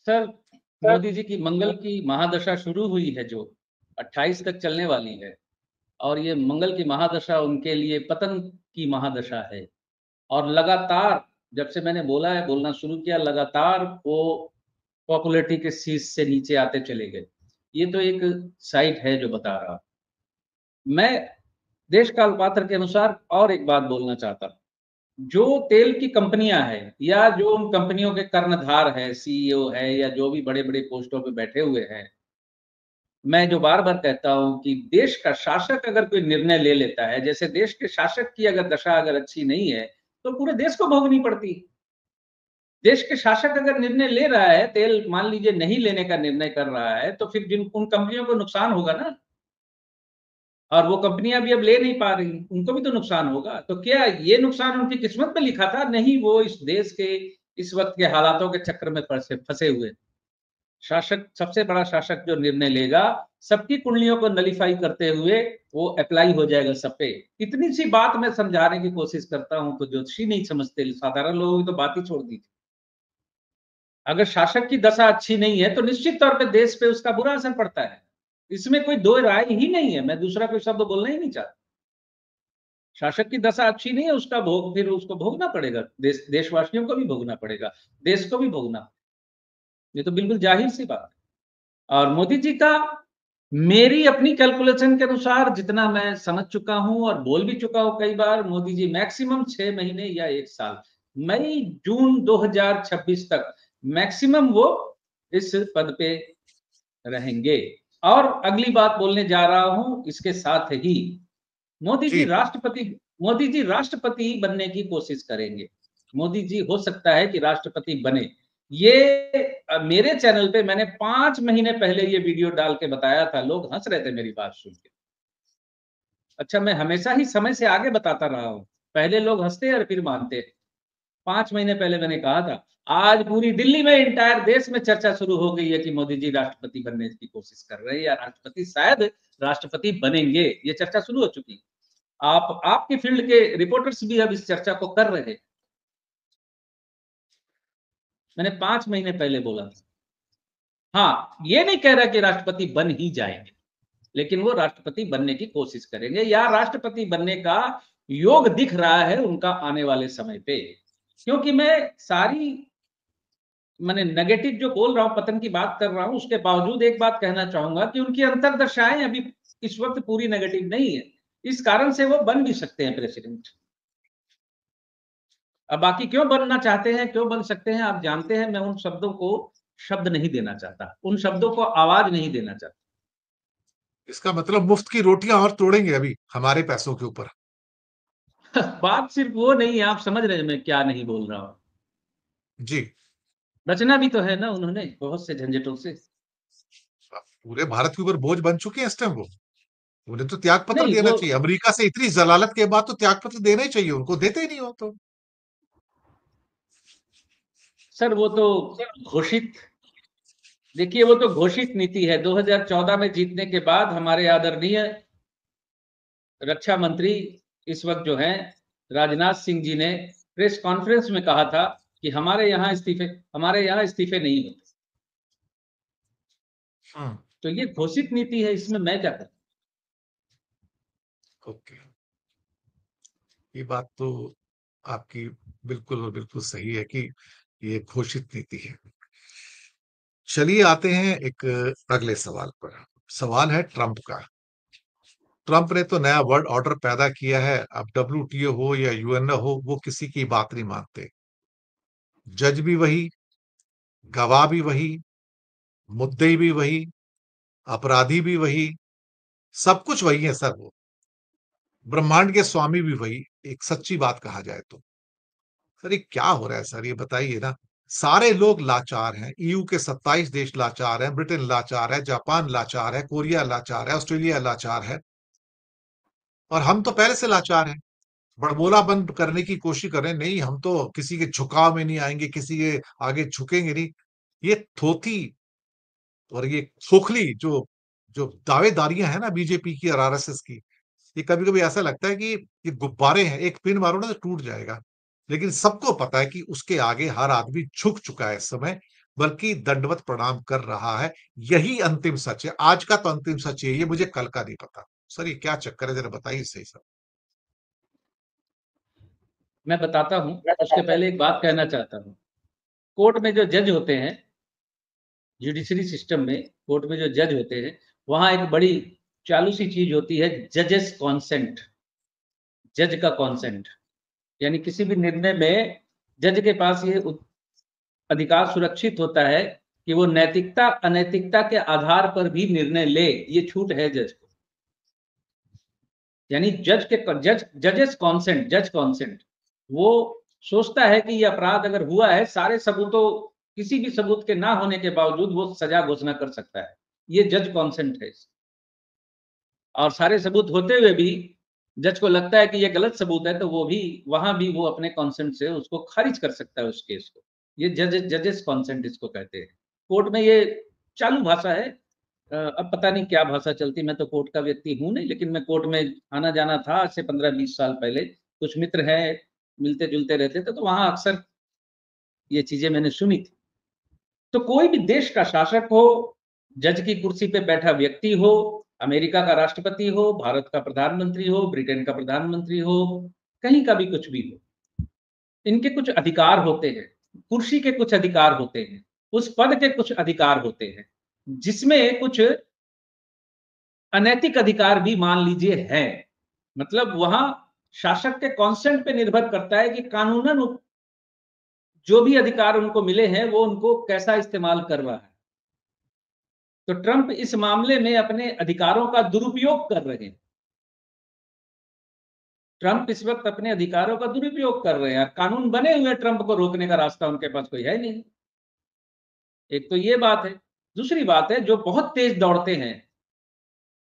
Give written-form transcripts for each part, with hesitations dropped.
Sir, Modi ji की मंगल की महादशा शुरू हुई है जो 28 तक चलने वाली है और ये मंगल की महादशा उनके लिए पतन की महादशा है और लगातार जब से मैंने बोलना शुरू किया लगातार वो पॉपुलैरिटी के शीर्ष से नीचे आते चले गए। ये तो एक साइट है जो बता रहा। मैं देश काल पात्र के अनुसार और एक बात बोलना चाहता हूँ। जो तेल की कंपनियाँ हैं या जो उन कंपनियों के कर्णधार हैं, सीईओ है या जो भी बड़े-बड़े पोस्टों पे बैठे हुए हैं, मैं जो बार-बार कहता हूँ कि देश का शासक अगर कोई निर्णय ले लेता है, जैसे देश के शासक की अगर दशा अगर अच्छी नहीं है, तो पूरे देश को भोगनी पड़ती है। देश के शासक अगर निर्णय ले रहा है, तेल मान लीजिए नहीं लेने का निर्णय कर रहा है, तो फिर जिन उन कंपनियों को नुकसान होगा ना। और वो कंपनियाँ भी अब ले नहीं पा रही, उनको भी तो नुकसान होगा। तो क्या ये नुकसान उनकी किस्मत में लिखा था? नहीं, वो इस देश के इस वक़्त के हालातों के चक्कर में फँसे फँसे हुए। शासक सबसे बड़ा शासक जो निर्णय लेगा, सबकी कुंडलियों को नलीफाई करते हुए वो अप्लाई हो जाएगा सब पे। इतनी सी बात मैं समझाने की कोशिश करता हूँ, तो ज्योतिषी नहीं समझते, साधारण लोगों की तो बात ही छोड़ दीजिए। अगर शासक की दशा अच्छी नहीं है, तो निश्चित तौर पे देश पे उसका बुरा असर पड़ता है। इसमें कोई दो राय ही नहीं है, मैं दूसरा कोई शब्द बोलना ही नहीं चाहता। शासक की दशा अच्छी नहीं है, उसका भोग फिर उसको भोगना पड़ेगा। देशवासियों को भी भोगना पड़ेगा, देश को भी भोगना। ये तो बिल्कुल ज़ाहिर-सी बात है। और मोदी जी का मेरी अपनी कैलकुलेशन के अनुसार जितना मैं समझ चुका हूँ और बोल भी चुका हूँ कई बार, मोदी जी मैक्सिमम 6 महीने या 1 साल, मई-जून 2026 तक मैक्सिमम वो इस पद पे रहेंगे। और अगली बात बोलने जा रहा हूँ इसके साथ ही मोदी जी जी, राष्ट्रपति मोदी जी राष्ट्रपति बनने की कोशिश करेंगे। मोदी जी हो सकता है कि राष्ट्रपति बने। ये मेरे चैनल पे मैंने 5 महीने पहले ये वीडियो डाल के बताया था, लोग हँस रहे थे मेरी बात सुन के। अच्छा मैं हमेशा ही समय से आगे बताता रहा हूँ। पहले लोग हँसते और फिर मानते। 5 महीने पहले मैंने कहा था। आज पूरी दिल्ली में एंटायर देश में चर्चा शुरू हो गई है कि मोदी जी राष्ट्रपति बनने की कोशिश कर रहे हैं या राष्ट्रपति शायद राष्ट्रपति बनेंगे। ये चर्चा शुरू हो चुकी है। आप आपकी फील्ड के रिपोर्टर्स भी अब इस चर्चा को कर रहे हैं। मैंने 5 महीने पहले बोला था। हाँ, ये नहीं कह रहा कि राष्ट्रपति बन ही जाएँगे, लेकिन वो राष्ट्रपति बनने की कोशिश करेंगे या राष्ट्रपति बनने का योग दिख रहा है उनका आने वाले समय पे। क्योंकि मैं सारी मैंने नेगेटिव जो बोल रहा हूँ, पतन की बात कर रहा हूँ, उसके बावजूद एक बात कहना चाहूँगा कि उनकी अंतर्दशाएँ अभी इस वक़्त पूरी नेगेटिव नहीं है। इस कारण से वो बन भी सकते हैं प्रेसिडेंट। अब बाकी क्यों बनना चाहते हैं, क्यों बन सकते हैं, आप जानते हैं मैं उन शब्दों को शब्द नहीं देना चाहता, उन शब्दों को आवाज़ नहीं देना चाहता। इसका मतलब मुफ्त की रोटियाँ और तोड़ेंगे अभी हमारे पैसों के ऊपर। बात सिर्फ़ वो नहीं है, आप समझ रहे हैं मैं क्या नहीं बोल रहा हूँ। जी, बचना भी तो है ना उन्होंने बहुत से झंझटों से। पूरे भारत के ऊपर बोझ बन चुके हैं इस टाइम वो। उन्हें तो त्यागपत्र नहीं देना वो चाहिए। अमेरिका से इतनी ज़लालत के बाद तो त्यागपत्र देना ही चाहिए उनको, देते ही नहीं हो तो। सर वो तो घोषित देखिए वो तो घोषित नीति है। 2014 में जीतने के बाद हमारे आदरणीय रक्षा मंत्री इस वक़्त जो हैं राजनाथ सिंह जी ने प्रेस कॉन्फ्रेंस में कहा था कि हमारे यहाँ इस्तीफे नहीं होते। हुँ, तो ये घोषित नीति है, इसमें मैं क्या करूँ? ओके। ये बात तो आपकी बिल्कुल और बिल्कुल सही है कि ये घोषित नीति है। चलिए आते हैं एक अगले सवाल पर। सवाल है ट्रंप का। ट्रंप ने तो नया वर्ल्ड ऑर्डर पैदा किया है। अब डब्ल्यूटीओ हो या यूएनओ हो, वो किसी की बात नहीं मानते। जज भी वही, गवाह भी वही, मुद्दई भी वही, अपराधी भी वही, सब कुछ वही है सर वो। ब्रह्मांड के स्वामी भी वही, एक सच्ची बात कहा जाए तो। सर ये क्या हो रहा है सर, ये बताइए ना। सारे लोग लाचार हैं। ईयू के 27 देश लाचार हैं, ब्रिटेन लाचार है, जापान लाचार है, कोरिया लाचार है, ऑस्ट्रेलिया लाचार है, और हम तो पहले से लाचार हैं। बड़बोला बंद करने की कोशिश कर रहे हैं, नहीं हम तो किसी के झुकाव में नहीं आएंगे, किसी के आगे झुकेंगे नहीं। ये थोथी और ये खोखली जो जो दावेदारियां हैं ना बीजेपी की और आरएसएस की, ये कभी कभी ऐसा लगता है कि ये गुब्बारे हैं, एक पिन मारो ना तो टूट जाएगा। लेकिन सबको पता है कि उसके आगे हर आदमी झुक चुका है इस समय। बल्कि दंडवत प्रणाम कर रहा है। यही अंतिम सच है। आज का तो अंतिम सच है, ये मुझे कल का नहीं पता। सर ये क्या चक्कर है, ज़रा बताइए सही सर? मैं बताता हूँ, उसके पहले एक बात कहना चाहता हूँ। कोर्ट में जो जज होते हैं, जुडिशरी सिस्टम में कोर्ट में जो जज होते हैं, वहाँ एक बड़ी चालू सी चीज़ होती है, जजेस कॉन्सेंट, जज का कॉन्सेंट। यानी किसी भी निर्णय में जज के पास ये अधिकार सुरक्षित होता है कि वो नैतिकता अनैतिकता के आधार पर भी निर्णय ले, ये छूट है जज को। यानी जजेस कॉन्सेंट, जज कॉन्सेंट, वो सोचता है कि ये अपराध अगर हुआ है, सारे सबूतों किसी भी सबूत के ना होने के बावजूद वो सजा घोषणा कर सकता है। ये जज कॉन्सेंट है। और सारे सबूत होते हुए भी जज को लगता है कि ये गलत सबूत है, तो वो भी वहां भी वो अपने कॉन्सेंट से उसको खारिज कर सकता है उस केस को। ये जजेस कॉन्सेंट इसको कहते हैं। कोर्ट में ये चालू भाषा है। अब पता नहीं क्या भाषा चलती, मैं तो कोर्ट का व्यक्ति हूँ नहीं, लेकिन मैं कोर्ट में आना जाना था आज से 15-20 साल पहले। कुछ मित्र हैं, मिलते जुलते रहते थे, तो वहां अक्सर ये चीजें मैंने सुनी थी। तो कोई भी देश का शासक हो, जज की कुर्सी पे बैठा व्यक्ति हो, अमेरिका का राष्ट्रपति हो, भारत का प्रधानमंत्री हो, ब्रिटेन का प्रधानमंत्री हो, कहीं का भी कुछ भी हो, इनके कुछ अधिकार होते हैं। कुर्सी के कुछ अधिकार होते हैं, उस पद के कुछ अधिकार होते हैं, जिसमें कुछ अनैतिक अधिकार भी मान लीजिए हैं। मतलब वहां शासक के कॉन्सेंट पे निर्भर करता है कि कानूनन जो भी अधिकार उनको मिले हैं, वो उनको कैसा इस्तेमाल कर रहा है। तो ट्रंप इस मामले में अपने अधिकारों का दुरुपयोग कर रहे हैं। ट्रंप इस वक्त अपने अधिकारों का दुरुपयोग कर रहे हैं। कानून बने हुए ट्रंप को रोकने का रास्ता उनके पास कोई है नहीं। एक तो ये बात है। दूसरी बात है, जो बहुत तेज दौड़ते हैं,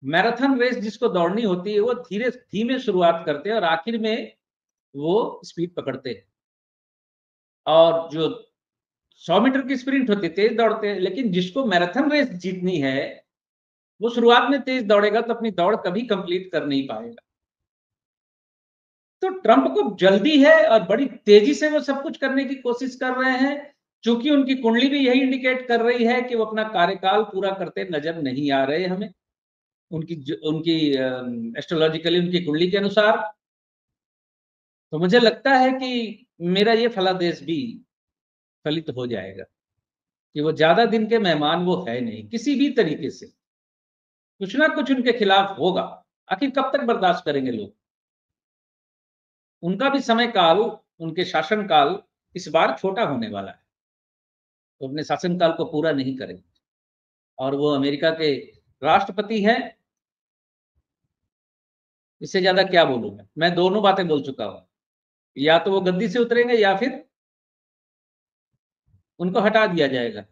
मैराथन रेस जिसको दौड़नी होती है, वो धीरे धीमे शुरुआत करते हैं और आखिर में वो स्पीड पकड़ते हैं। और जो 100 मीटर की स्प्रिंट होती है, तेज दौड़ते हैं, लेकिन जिसको मैराथन रेस जीतनी है, वो शुरुआत में तेज दौड़ेगा तो अपनी दौड़ कभी कंप्लीट कर नहीं पाएगा। तो ट्रंप को जल्दी है और बड़ी तेजी से वो सब कुछ करने की कोशिश कर रहे हैं। चूंकि उनकी कुंडली भी यही इंडिकेट कर रही है कि वो अपना कार्यकाल पूरा करते नजर नहीं आ रहे हमें, उनकी एस्ट्रोलॉजिकली उनकी कुंडली के अनुसार। तो मुझे लगता है कि मेरा ये फलादेश भी फलित हो जाएगा कि वो ज्यादा दिन के मेहमान वो है नहीं, किसी भी तरीके से कुछ ना कुछ उनके खिलाफ होगा। आखिर कब तक बर्दाश्त करेंगे लोग? उनका भी समय काल, उनके शासन काल इस बार छोटा होने वाला है। वो अपने शासन काल को पूरा नहीं करेंगे। और वो अमेरिका के राष्ट्रपति हैं। इससे ज्यादा क्या बोलूं मैं दोनों बातें बोल चुका हूं। या तो वो गद्दी से उतरेंगे या फिर उनको हटा दिया जाएगा।